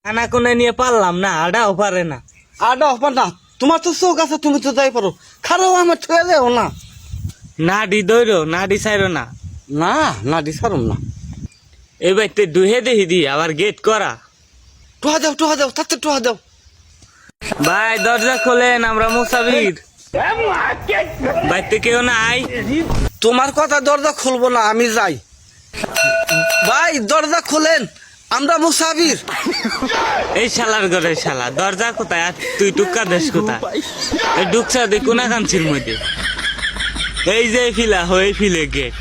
খানা কোনে নিয়ে পারলাম না, আডাও পারে না। আডা হবার না, তোমার তো চোখ আছে, তুমি তো যাই পারো। খারাপ আমার ছুঁয়ে দেও না। নাডি দৌড়ো, নাডি ছাইরো না। না না দিছারম না। এবার তে দুহে দেহি দি আবার গেট করা। টুহা দাও তাতে টুহা দাও। ভাই দরজা খোলেন, আমরা মুসাফির। বাইতে কেউ নাই? তোমার কথা দরজা খুলবো না, আমি যাই। ভাই দরজা খুলেন, আমরা মুসাফির। এই শালার ঘরে শালা, দরজা কোথায় আর তুই টুক্কা দেশ কোথায়? এই ঢুকছা দি কোনা কাঞ্চির মধ্যে। এই যে ফিলা হয়ে ফিলে গেট।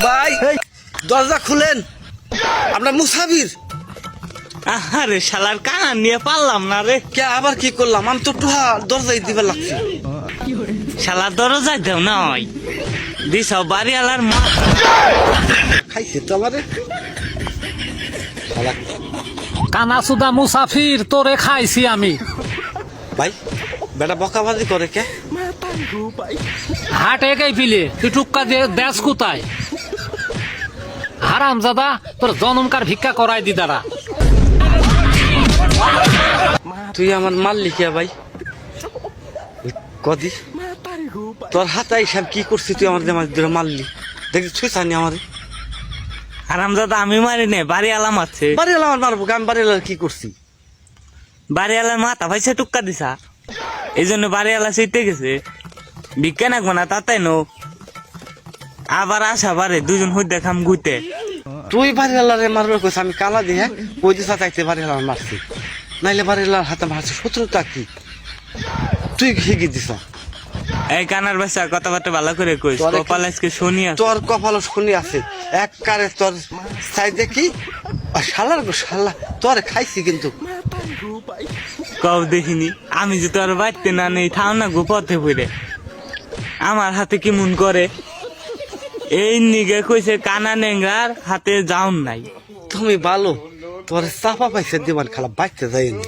ভাই দরজা খুলেন, আমরা মুসাফির। আরে শালার কানা নিয়ে পারলাম না রে। কে আবার কি করলাম? আমি তো টুহা দরজাই দিবে লাগছি। শালার দরজা দেও নয় দিস বাড়িওয়ালার মা খাইছে তো আমারে। কানাসুদা মুসাফির, তোরে খাইছি আমি। ভাই বেটা বকাবাজি করে কে? হাট একাই পিলে তুই টুক্কা দিয়ে দেশ কোথায়? হারাম জাদা, তোর জনমকার ভিক্ষা করাই দি দাঁড়া। তুই আমার মারলি কে ভাই? কদি তোর হাতাই সাহেব কি করছিস? তুই আমার মাছ ধরে মারলি, দেখি ছুঁচানি আমার। হারামজাদা আমি মারি নে, বাড়িওয়ালা মারছে। বাড়িওয়ালা আমার মারবো, আমি বাড়িওয়ালা কি করছি? বাড়িওয়ালার মাথা ভাইছে টুক্কা দিছা, এই জন্য বাড়িওয়ালা সেইতে গেছে। ভিক্ষা নাকবো না তাতে নো আবার আসা পারে দুজন হইতে খাম গুইতে। তুই বাড়িওয়ালারে মারবে কইস, আমি কালা দিয়ে কই দিছা চাইতে বাড়িওয়ালা মারছি, নাইলে বাড়িওয়ালার হাতে মারছে। শত্রুতা কি তুই শিখি দিছ? এই কানার বাচ্চা কথাবার্তা ভালো করে কইস, কপাল আজকে শুনি আছে। তোর কপাল শুনি আছে এক কারে, তোর চাই দেখি শালার গো শালা, তোর খাইছি কিন্তু। কও দেখিনি আমি যে তোর বাড়তে না নেই, থাও না গো পথে পড়ে আমার হাতে কি মন করে। এই নিগে কইছে কানা নেংরার হাতে যাওন নাই। তুমি ভালো, তোর চাপা পাইছে দিবার খালা বাইতে যায়নি।